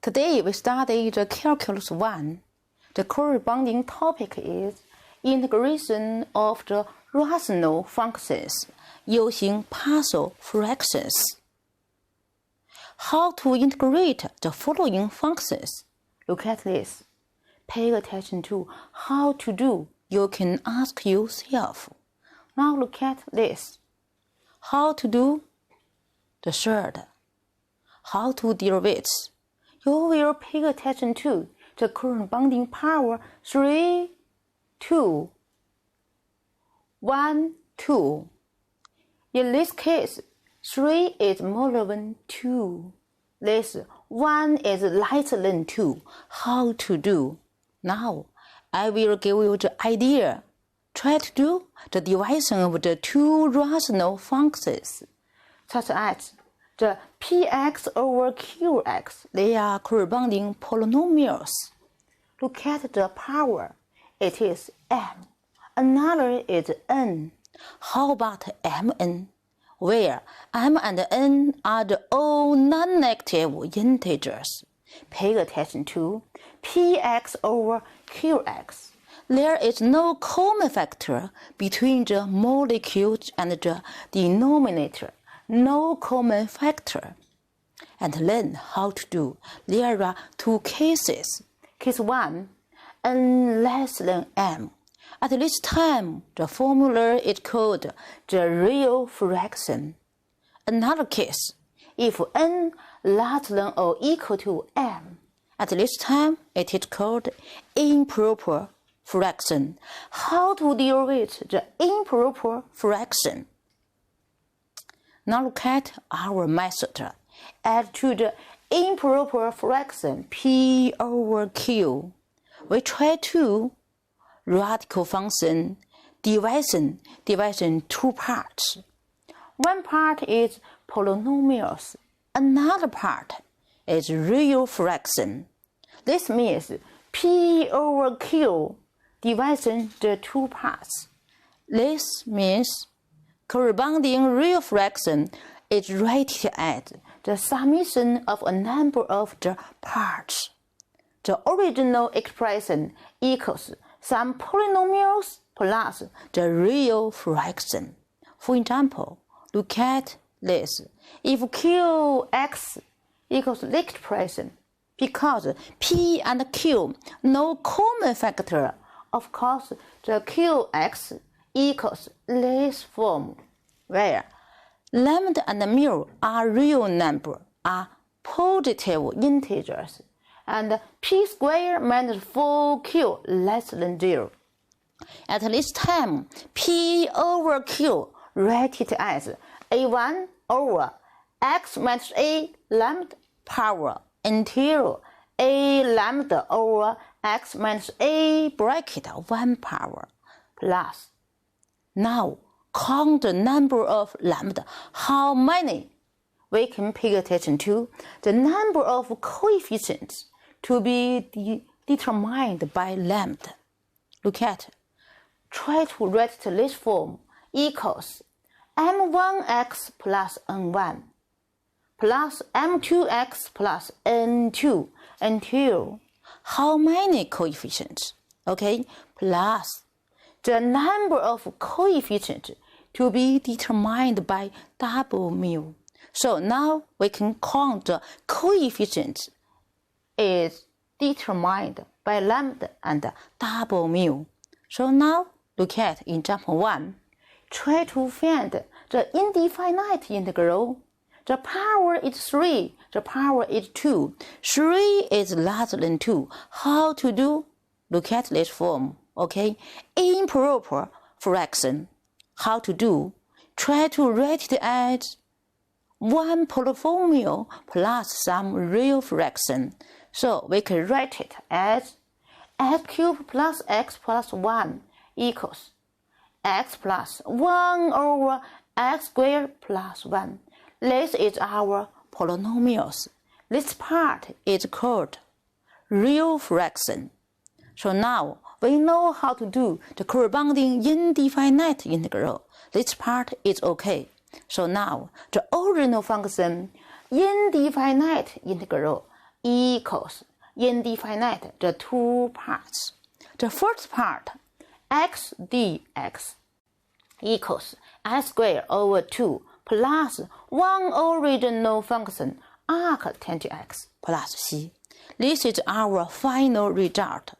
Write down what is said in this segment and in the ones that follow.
Today we study the Calculus 1. The corresponding topic is integration of the rational functions using partial fractions. How to integrate the following functions? Look at this. Pay attention to how to do. You can ask yourself. Now look at this. How to do the third. How to derive. You will pay attention to the corresponding power 3, 2, 1, 2. In this case, 3 is more than 2. This 1 is less than 2. How to do? Now, I will give you the idea. Try to do the division of the two rational functions, such as the px over qx. They are corresponding polynomials. Look at the power. It is m. Another is n. How about mn? Where m and n are the all non-negative integers. Pay attention to px over qx. There is no common factor between the molecules and the denominator. No common factor. And learn how to do. There are two cases. Case 1, n less than m. At this time, the formula is called the real fraction. Another case, if n less than or equal to m. At this time, it is called improper fraction. How to deal with the improper fraction? Now look at our method. Add to the improper fraction p over q. We try to radical function division two parts. One part is polynomials. Another part is real fraction. This means p over q division the two parts. This means corresponding real fraction is rated as the summation of a number of the parts. The original expression equals some polynomials plus the real fraction. For example, look at this. If qx equals this expression, because p and q no common factor, of course the qx equals this form, where lambda and mu are real numbers, are positive integers, and p squared minus 4q less than 0. At this time, p over q rated as a1 over x minus a lambda power until a lambda over x minus a bracket 1 power plus. Now, count the number of lambda. How many? We can pay attention to the number of coefficients to be determined by lambda. Look at. Try to write this form equals m1x plus n1 plus m2x plus n2 until how many coefficients? Okay, plus the number of coefficients to be determined by double mu. So now we can count the coefficients is determined by lambda and double mu. So now look at example 1. Try to find the indefinite integral. The power is 3. The power is 2. 3 is less than 2. How to do? Look at this form. Okay, improper fraction. How to do? Try to write it as one polynomial plus some real fraction. So we can write it as x cubed plus x plus 1 equals x plus 1 over x squared plus 1. This is our polynomials. This part is called real fraction. So now we know how to do the corresponding indefinite integral. This part is okay. So now the original function indefinite integral equals indefinite, the two parts. The first part, x dx equals x squared over 2 plus one original function arc tangent x plus c. This is our final result.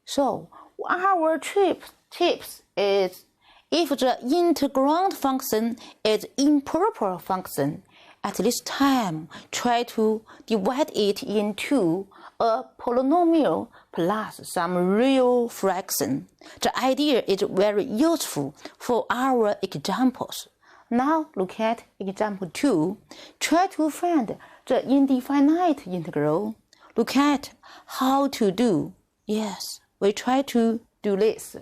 So our tips is, if the integrand function is improper function, at this time try to divide it into a polynomial plus some real fraction. The idea is very useful for our examples. Now look at example 2. Try to find the indefinite integral. Look at how to do. Yes, we try to do this.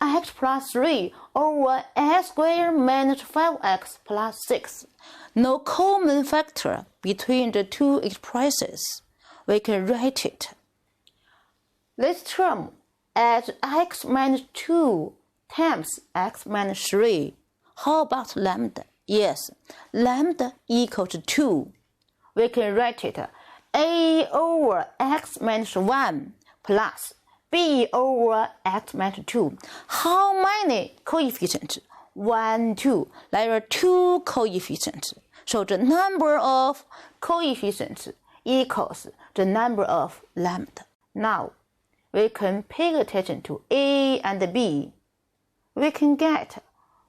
X plus 3 over x squared minus 5x plus 6. No common factor between the two expressions. We can write it. This term as x minus 2 times x minus 3. How about lambda? Yes, lambda equals 2. We can write it a over x minus 1 plus b over x minus 2. How many coefficients? 1, 2. There are 2 coefficients. So the number of coefficients equals the number of lambda. Now, we can pay attention to a and b. We can get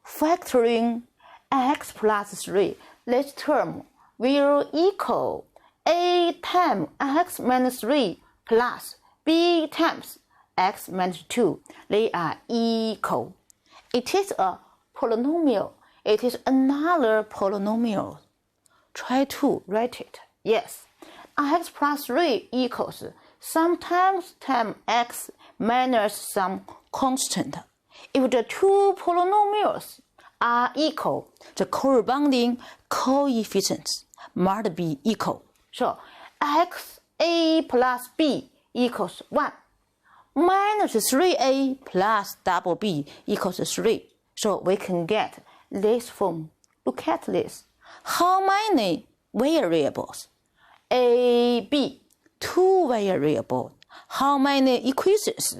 factoring x plus 3. This term will equal a times x minus 3 plus b times x minus 2. They are equal. It is a polynomial. It is another polynomial. Try to write it. Yes, x plus 3 equals sometimes times x minus some constant. If the two polynomials are equal, the corresponding coefficients must be equal. So x a plus b equals 1. Minus 3a plus double b equals 3. So we can get this form. Look at this. How many variables? A, b, 2 variables. How many equations?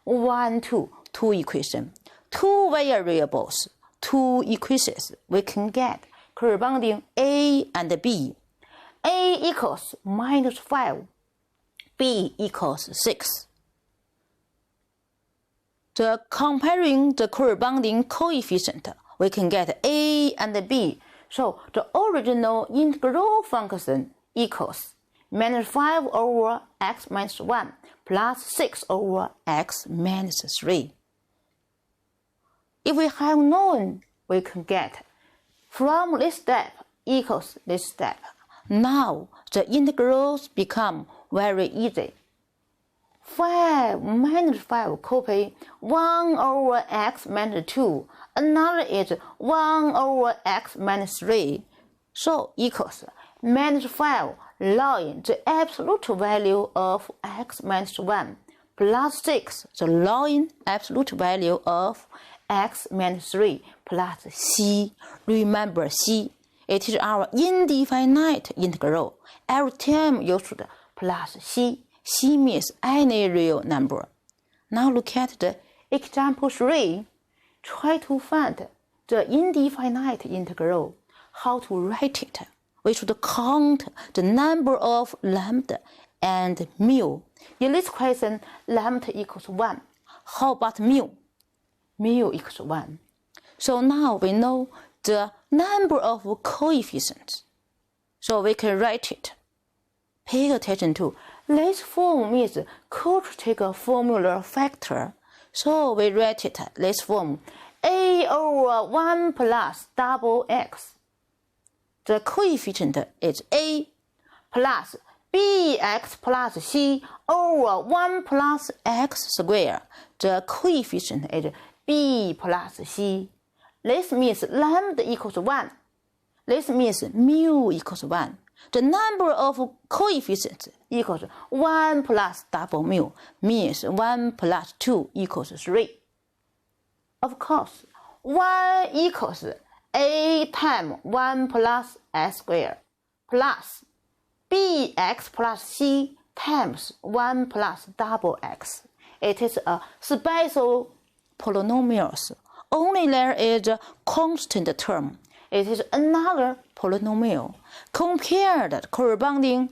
1, 2, 2 equations. 2 variables, 2 equations. We can get corresponding a and b. A equals minus 5. B equals 6. Comparing the corresponding coefficient, we can get a and b. So the original integral function equals minus 5 over x minus 1 plus 6 over x minus 3. If we have known, we can get from this step equals this step. Now the integrals become very easy. 5 minus 5 copy 1 over x minus 2. Another is 1 over x minus 3. So equals minus 5 log the absolute value of x minus 1 plus 6 the log absolute value of x minus 3 plus c. Remember c. It is our indefinite integral. Every time you should plus c. C means any real number. Now look at the example 3. Try to find the indefinite integral. How to write it? We should count the number of lambda and mu. In this question, lambda equals 1. How about mu? Mu equals 1. So now we know the number of coefficients. So we can write it. Pay attention to this form is quadratic formula factor. So we write it this form. A over 1 plus double x. The coefficient is a plus bx plus c over 1 plus x squared. The coefficient is b plus c. This means lambda equals 1. This means mu equals 1. The number of coefficients equals 1 plus double mu, means 1 plus 2 equals 3. Of course, 1 equals a times 1 plus s squared plus bx plus c times 1 plus double x. It is a special polynomial. Only there is a constant term. It is another polynomial. Compare the corresponding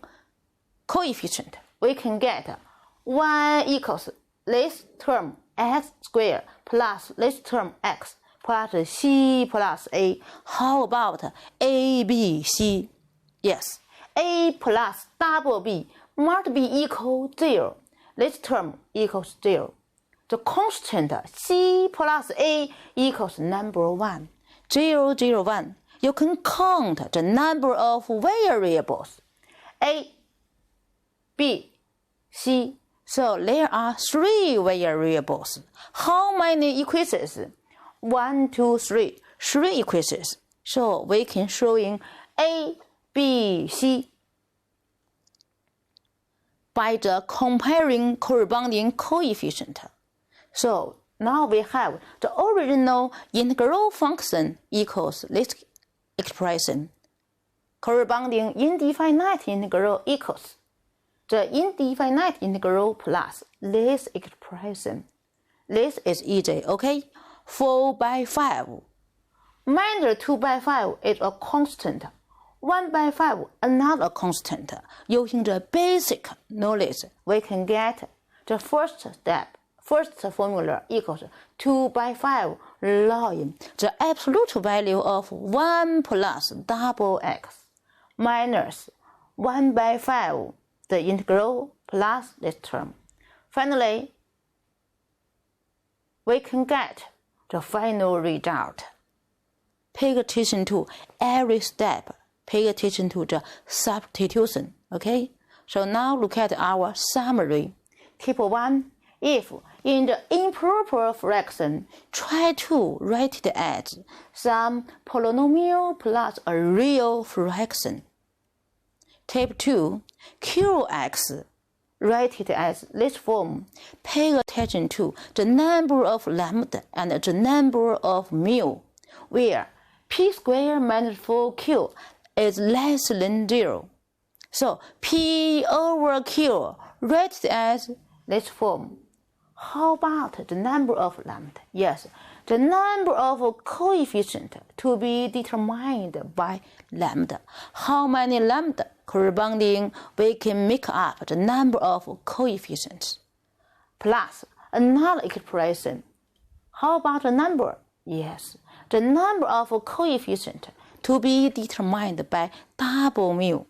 coefficient. We can get 1 equals this term x squared plus this term x plus c plus a. How about a, b, c? Yes, a plus double b must be equal 0. This term equals 0. The constant c plus a equals number 1. 0, 0, 1. You can count the number of variables a, b, c. So there are 3 variables. How many equations? 1, 2, 3. 3 equations. So we can show in a, b, c by the comparing corresponding coefficient. So now we have the original integral function equals this expression. Corresponding indefinite integral equals the indefinite integral plus this expression. This is easy, okay? 4 by 5 minus 2 by 5 is a constant. 1 by 5 another constant. Using the basic knowledge, we can get the first step. First formula equals 2 by 5 ln the absolute value of 1 plus double x minus 1 by 5 the integral plus this term. Finally, we can get the final result. Pay attention to every step. Pay attention to the substitution. Okay? So now look at our summary. Tip 1. If in the improper fraction, try to write it as some polynomial plus a real fraction. Tip 2. Qx, write it as this form. Pay attention to the number of lambda and the number of mu, where p squared minus 4q is less than 0. So p over q, write it as this form. How about the number of lambda? Yes, the number of coefficient to be determined by lambda. How many lambda corresponding we can make up the number of coefficients. Plus another expression. How about the number? Yes, the number of coefficient to be determined by double mu.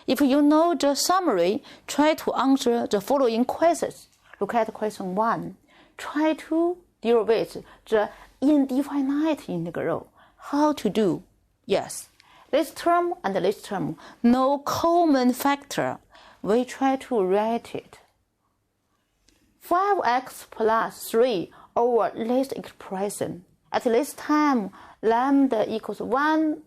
If you know the summary, try to answer the following questions. Look at question 1. Try to derive the indefinite integral. How to do? Yes, this term and this term, no common factor. We try to write it. 5x plus 3 over this expression. At this time, lambda equals 1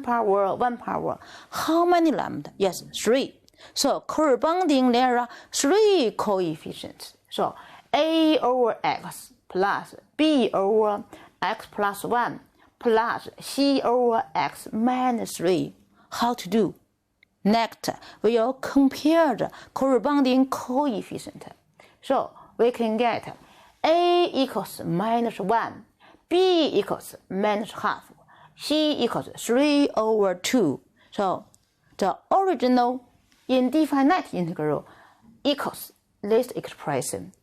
power. How many lambda? Yes, 3. So corresponding there are 3 coefficients. So a over x plus b over x plus 1 plus c over x minus 3. How to do? Next, we will compare the corresponding coefficient. So we can get a equals minus 1, b equals minus half, c equals 3 over 2. So the original indefinite integral equals this expression.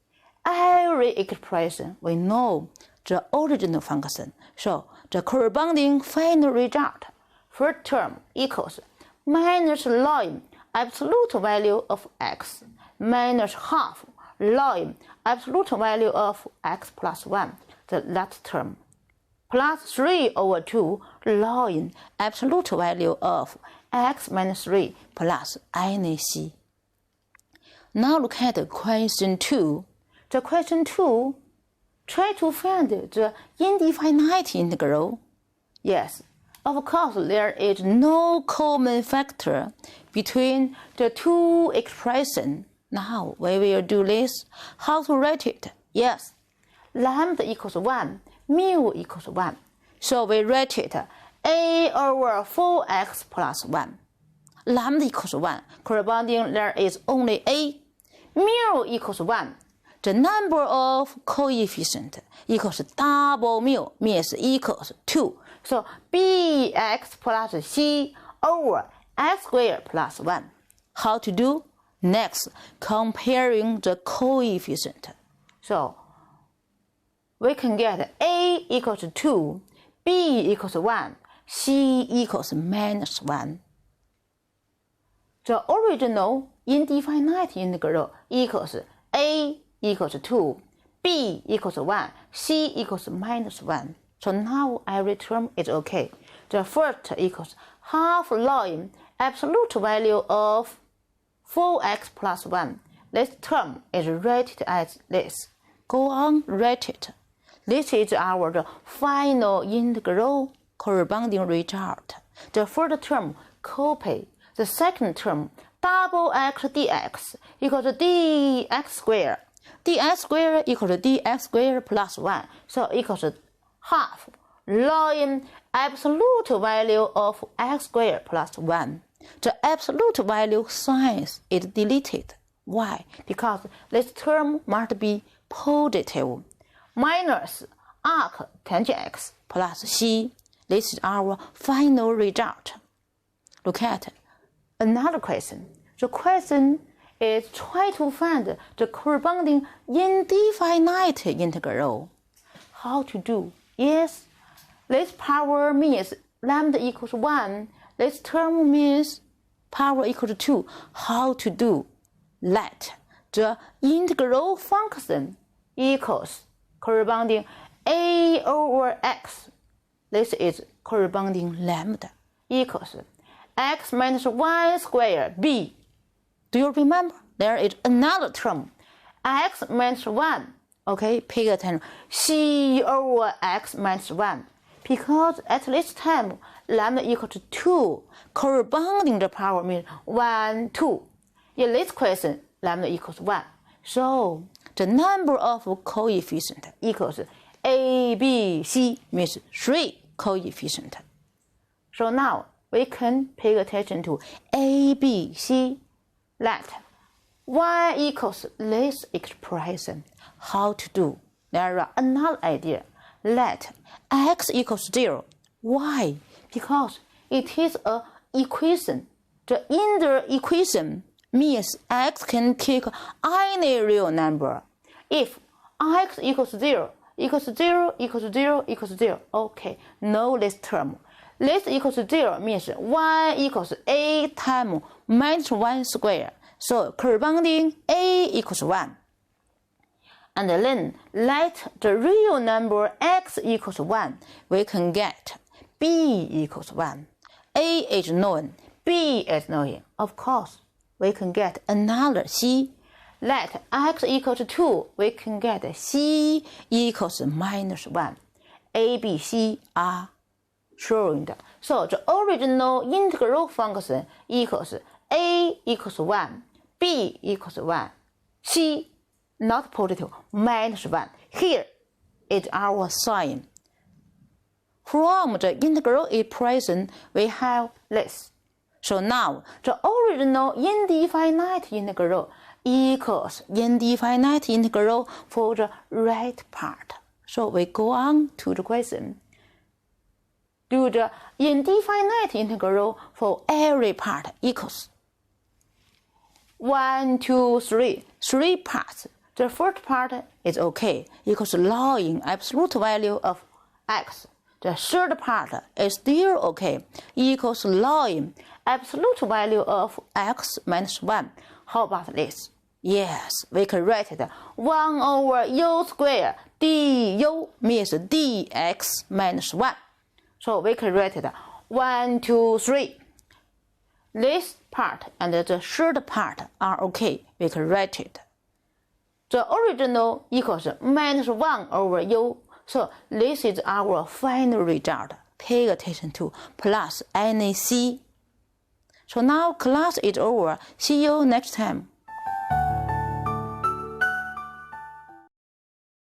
Every expression we know the original function. So the corresponding final result, first term equals minus ln absolute value of x minus half ln absolute value of x plus 1, the last term, plus 3 over 2 ln absolute value of x minus 3 plus any c. Now look at question 2. The question 2, try to find the indefinite integral. Yes, of course there is no common factor between the two expressions. Now we will do this. How to write it? Yes, lambda equals 1, mu equals 1. So we write it a over 4x plus 1. lambda equals 1, corresponding there is only A. Mu equals 1. The number of coefficient equals double mu, means equals 2. So bx plus c over x squared plus 1. How to do? Next, comparing the coefficient. So we can get A equals 2, B equals 1, C equals minus 1. The original indefinite integral equals A equals 2, B equals 1, C equals minus 1. So now every term is okay. The first equals half ln absolute value of 4x plus 1. This term is rated as this. Go on, write it. This is our final integral corresponding result. The first term, copy. The second term, double x dx equals dx squared. dx squared equals dx squared plus 1. So equals half ln absolute value of x squared plus 1. The absolute value sign is deleted. Why? Because this term must be positive. Minus arc tangent x plus c. This is our final result. Look at another question. The question is try to find the corresponding indefinite integral. How to do? Yes, this power means lambda equals 1. This term means power equals 2. How to do? Let the integral function equals corresponding a over x. This is corresponding lambda equals x minus 1 squared b. Do you remember? There is another term, x minus 1. Okay, pay attention. C over x minus 1. Because at this time, lambda equals to 2, corresponding the power means 1, 2. In this question, lambda equals 1. So the number of coefficient equals A, B, C, means 3 coefficient. So now we can pay attention to A, B, C. Let y equals this expression. How to do? There is another idea. Let x equals 0. Why? Because it is an equation. The inner equation means x can take any real number. If x equals 0, equals 0, equals 0, equals 0. Okay, know this term. This equals 0 means y equals a times minus 1 squared. So corresponding a equals 1. And then let the real number x equals 1. We can get b equals 1. A is known, b is known. Of course, we can get another c. Let x equals 2. We can get c equals minus 1. A, b, c are shown. So the original integral function equals a equals 1, b equals 1, c not positive, minus 1. Here is our sign. From the integral expression, we have this. So now, the original indefinite integral equals indefinite integral for the right part. So we go on to the question. Do the indefinite integral for every part equals 1, 2, 3. 3 parts. The first part is okay, equals ln absolute value of x. The third part is still okay, equals ln absolute value of x minus 1. How about this? Yes, we can write it 1 over u squared du means dx minus 1. So we can write it 1, 2, 3. This part and the third part are okay. We can write it. The original equals minus 1 over u. So this is our final result. Pay attention to plus NAC. So now class is over. See you next time.